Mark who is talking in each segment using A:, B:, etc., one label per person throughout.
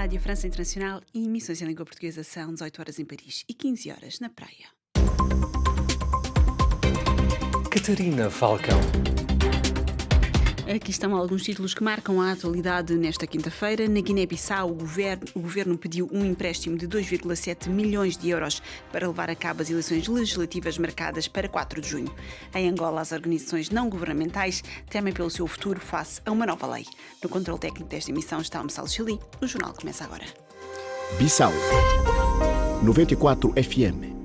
A: Rádio França Internacional e emissões em língua portuguesa são 18 horas em Paris e 15 horas na praia.
B: Catarina Falcão.
A: Aqui estão alguns títulos que marcam a atualidade nesta quinta-feira. Na Guiné-Bissau, o governo pediu um empréstimo de 2,7 milhões de euros para levar a cabo as eleições legislativas marcadas para 4 de junho. Em Angola, as organizações não governamentais temem pelo seu futuro face a uma nova lei. No controle técnico desta emissão está o Messal Chili. O jornal começa agora.
C: Bissau 94 FM.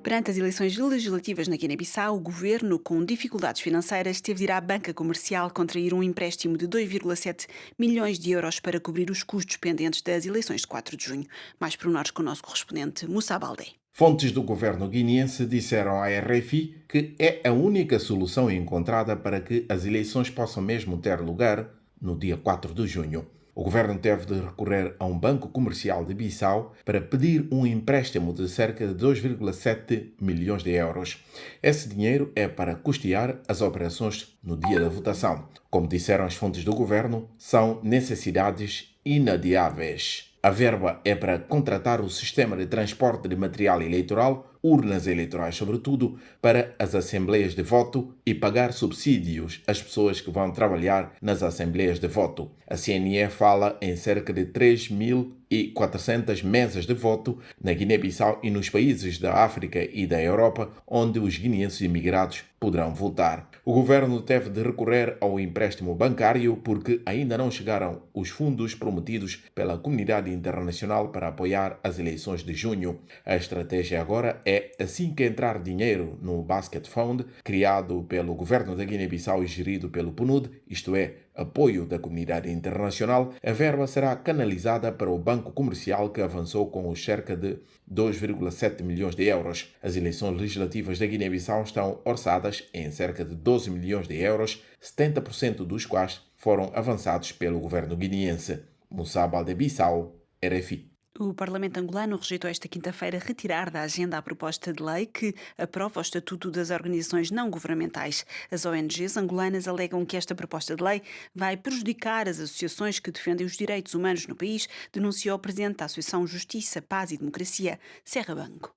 A: Perante as eleições legislativas na Guiné-Bissau, o governo, com dificuldades financeiras, teve de ir à banca comercial contrair um empréstimo de 2,7 milhões de euros para cobrir os custos pendentes das eleições de 4 de junho. Mais pormenores com o nosso correspondente, Moussa Baldé.
D: Fontes do governo guineense disseram à RFI que é a única solução encontrada para que as eleições possam mesmo ter lugar no dia 4 de junho. O governo teve de recorrer a um banco comercial de Bissau para pedir um empréstimo de cerca de 2,7 milhões de euros. Esse dinheiro é para custear as operações no dia da votação. Como disseram as fontes do governo, são necessidades inadiáveis. A verba é para contratar o sistema de transporte de material eleitoral, urnas eleitorais sobretudo, para as assembleias de voto e pagar subsídios às pessoas que vão trabalhar nas assembleias de voto. A CNE fala em cerca de 3.400 mesas de voto na Guiné-Bissau e nos países da África e da Europa, onde os guineenses imigrados poderão votar. O governo teve de recorrer ao empréstimo bancário porque ainda não chegaram os fundos prometidos pela comunidade internacional para apoiar as eleições de junho. A estratégia agora é, assim que entrar dinheiro no Basket Fund, criado pelo governo da Guiné-Bissau e gerido pelo PNUD, isto é, apoio da comunidade internacional, a verba será canalizada para o banco comercial que avançou com os cerca de 2,7 milhões de euros. As eleições legislativas da Guiné-Bissau estão orçadas em cerca de 12 milhões de euros, 70% dos quais foram avançados pelo governo guineense. Moussa Baldé, Bissau, RFI.
A: O Parlamento angolano rejeitou esta quinta-feira retirar da agenda a proposta de lei que aprova o Estatuto das Organizações Não Governamentais. As ONGs angolanas alegam que esta proposta de lei vai prejudicar as associações que defendem os direitos humanos no país, denunciou o presidente da Associação Justiça, Paz e Democracia, Serra Bango.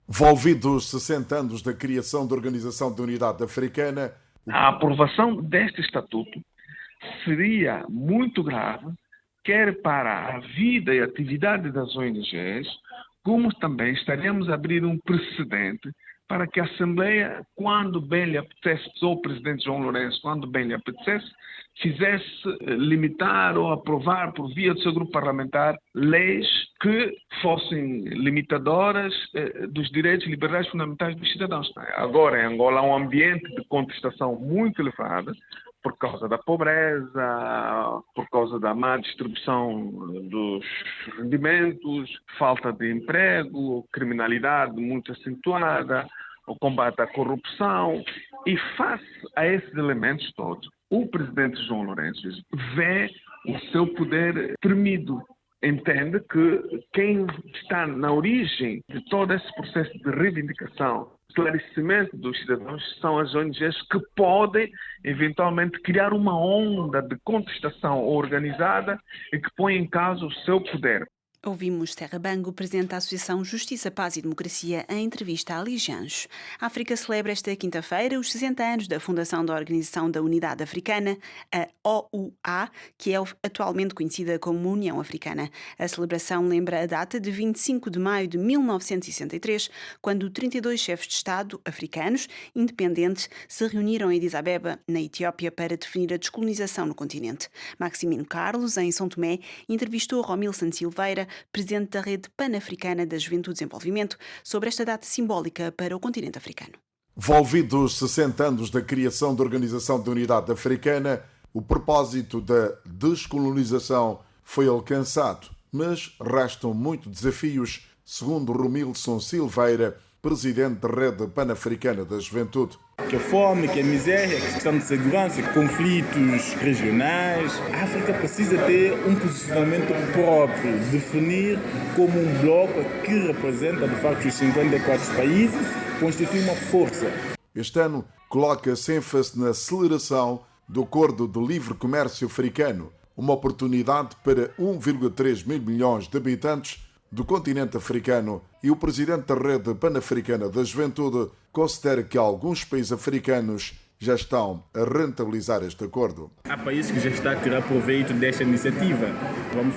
E: Volvidos 60 anos da criação da Organização da Unidade Africana,
F: a aprovação deste Estatuto seria muito grave, quer para a vida e atividade das ONGs, como também estaríamos a abrir um precedente para que a Assembleia, quando bem lhe apetecesse, ou o presidente João Lourenço, quando bem lhe apetecesse, fizesse limitar ou aprovar por via do seu grupo parlamentar leis que fossem limitadoras dos direitos e liberdades fundamentais dos cidadãos. Agora, em Angola, há um ambiente de contestação muito elevado, por causa da pobreza, por causa da má distribuição dos rendimentos, falta de emprego, criminalidade muito acentuada, o combate à corrupção. E face a esses elementos todos, o presidente João Lourenço vê o seu poder tremido. Entende que quem está na origem de todo esse processo de reivindicação, esclarecimento dos cidadãos, são as ONGs que podem, eventualmente, criar uma onda de contestação organizada e que põe em causa o seu poder.
A: Ouvimos Serra Bango, presidente da Associação Justiça, Paz e Democracia, em entrevista a Liz Anjos. A África celebra esta quinta-feira os 60 anos da fundação da Organização da Unidade Africana, a OUA, que é atualmente conhecida como União Africana. A celebração lembra a data de 25 de maio de 1963, quando 32 chefes de Estado africanos independentes se reuniram em Addis Abeba, na Etiópia, para definir a descolonização no continente. Maximino Carlos, em São Tomé, entrevistou Romilson Silveira, presidente da Rede Pan-Africana da Juventude e Desenvolvimento, sobre esta data simbólica para o continente africano.
E: Volvidos 60 anos da criação da Organização da Unidade Africana, o propósito da descolonização foi alcançado, mas restam muitos desafios, segundo Romilson Silveira, presidente da Rede Pan-Africana da Juventude.
G: Que a fome, que a miséria, que a questão de segurança, conflitos regionais. A África precisa ter um posicionamento próprio, definir como um bloco que representa, de facto, os 54 países, constitui uma força.
E: Este ano coloca-se ênfase na aceleração do Acordo de Livre Comércio Africano, uma oportunidade para 1,3 mil milhões de habitantes do continente africano, e o presidente da Rede Pan-Africana da Juventude considera que alguns países africanos já estão a rentabilizar este acordo.
G: Há países que já estão a tirar proveito desta iniciativa. Vamos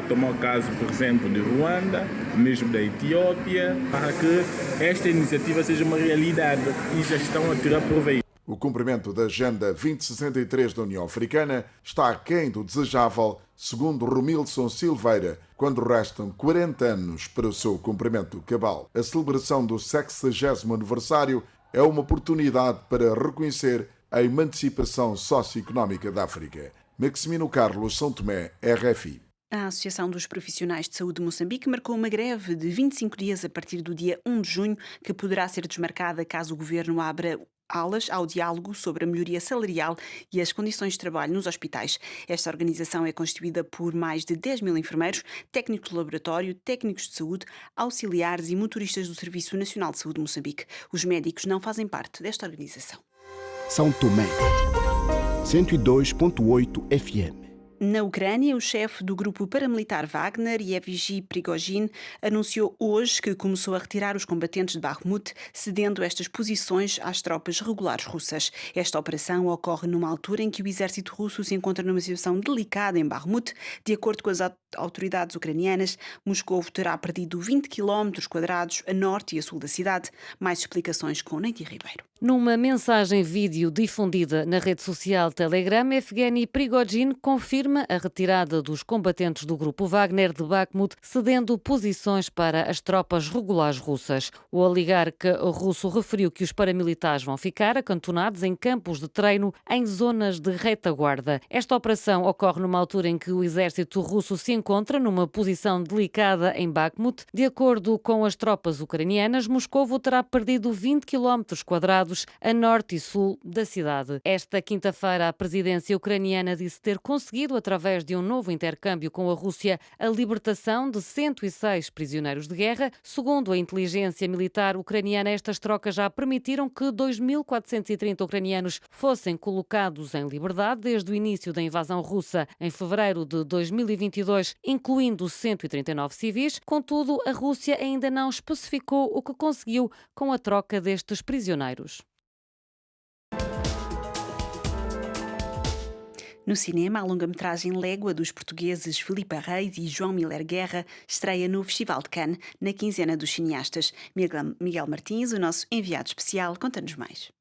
G: tomar o caso, por exemplo, de Ruanda, mesmo da Etiópia, para que esta iniciativa seja uma realidade e já estão a tirar proveito.
E: O cumprimento da Agenda 2063 da União Africana está aquém do desejável, segundo Romilson Silveira, quando restam 40 anos para o seu cumprimento cabal. A celebração do 60º aniversário é uma oportunidade para reconhecer a emancipação socioeconómica da África. Maximino Carlos, São Tomé, RFI.
A: A Associação dos Profissionais de Saúde de Moçambique marcou uma greve de 25 dias a partir do dia 1 de junho, que poderá ser desmarcada caso o governo abra aulas ao diálogo sobre a melhoria salarial e as condições de trabalho nos hospitais. Esta organização é constituída por mais de 10 mil enfermeiros, técnicos de laboratório, técnicos de saúde, auxiliares e motoristas do Serviço Nacional de Saúde de Moçambique. Os médicos não fazem parte desta organização.
C: São Tomé, 102.8 FM.
A: Na Ucrânia, o chefe do grupo paramilitar Wagner, Yevgeny Prigozhin, anunciou hoje que começou a retirar os combatentes de Bakhmut, cedendo estas posições às tropas regulares russas. Esta operação ocorre numa altura em que o exército russo se encontra numa situação delicada em Bakhmut. De acordo com as autoridades ucranianas, Moscou terá perdido 20 km² a norte e a sul da cidade. Mais explicações com Neidi Ribeiro.
H: Numa mensagem vídeo difundida na rede social Telegram, Yevgeny Prigozhin confirma a retirada dos combatentes do grupo Wagner de Bakhmut, cedendo posições para as tropas regulares russas. O oligarca russo referiu que os paramilitares vão ficar acantonados em campos de treino em zonas de retaguarda. Esta operação ocorre numa altura em que o exército russo se encontra numa posição delicada em Bakhmut. De acordo com as tropas ucranianas, Moscovo terá perdido 20 km² a norte e sul da cidade. Esta quinta-feira, a presidência ucraniana disse ter conseguido, através de um novo intercâmbio com a Rússia, a libertação de 106 prisioneiros de guerra. Segundo a inteligência militar ucraniana, estas trocas já permitiram que 2.430 ucranianos fossem colocados em liberdade desde o início da invasão russa em fevereiro de 2022, incluindo 139 civis. Contudo, a Rússia ainda não especificou o que conseguiu com a troca destes prisioneiros.
A: No cinema, a longa-metragem Légua dos portugueses Filipe Reis e João Miller Guerra estreia no Festival de Cannes, na quinzena dos cineastas. Miguel Martins, o nosso enviado especial, conta-nos mais.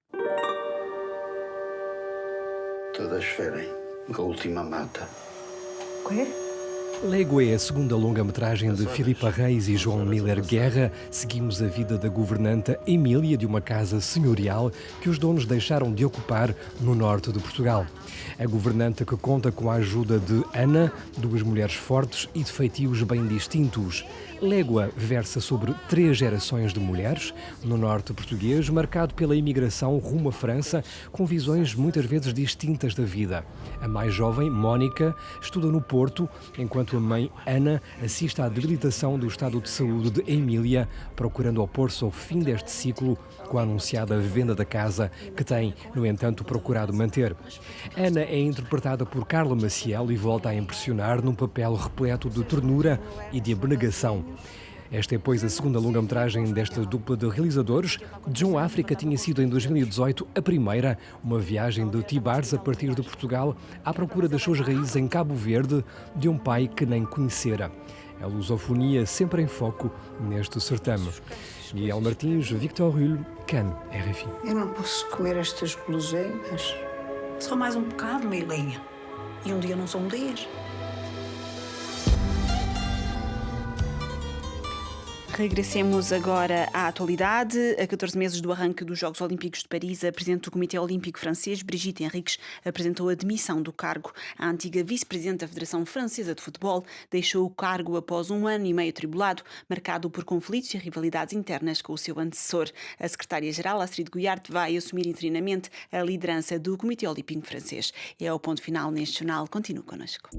I: Todas ferem, a última mata.
B: Quê? Légua é a segunda longa-metragem de Filipe Reis e João Miller Guerra. Seguimos a vida da governanta Emília de uma casa senhorial que os donos deixaram de ocupar no norte de Portugal. A governanta, que conta com a ajuda de Ana, duas mulheres fortes e de feitios bem distintos. Légua versa sobre 3 gerações de mulheres no norte português, marcado pela imigração rumo à França, com visões muitas vezes distintas da vida. A mais jovem, Mónica, estuda no Porto, enquanto a mãe, Ana, assiste à debilitação do estado de saúde de Emília, procurando opor-se ao fim deste ciclo com a anunciada venda da casa, que tem, no entanto, procurado manter. Ana é interpretada por Carla Maciel e volta a impressionar num papel repleto de ternura e de abnegação. Esta é, pois, a segunda longa-metragem desta dupla de realizadores. João África tinha sido, em 2018, a primeira, uma viagem de Tibares a partir de Portugal à procura das suas raízes em Cabo Verde, de um pai que nem conhecera. A lusofonia sempre em foco neste certame. Miguel Martins, Victor Hull, Cannes, RFI.
J: Eu não posso comer estas guloseimas.
K: Só mais um bocado, Meilinha. E um dia não são dias.
A: Regressemos agora à atualidade. A 14 meses do arranque dos Jogos Olímpicos de Paris, a Presidente do Comitê Olímpico francês, Brigitte Henriques, apresentou a demissão do cargo. A antiga Vice-Presidente da Federação Francesa de Futebol deixou o cargo após 1 ano e meio atribulado, marcado por conflitos e rivalidades internas com o seu antecessor. A Secretária-Geral, Astrid Guyart, vai assumir interinamente a liderança do Comitê Olímpico francês. É o ponto final neste jornal. Continue connosco.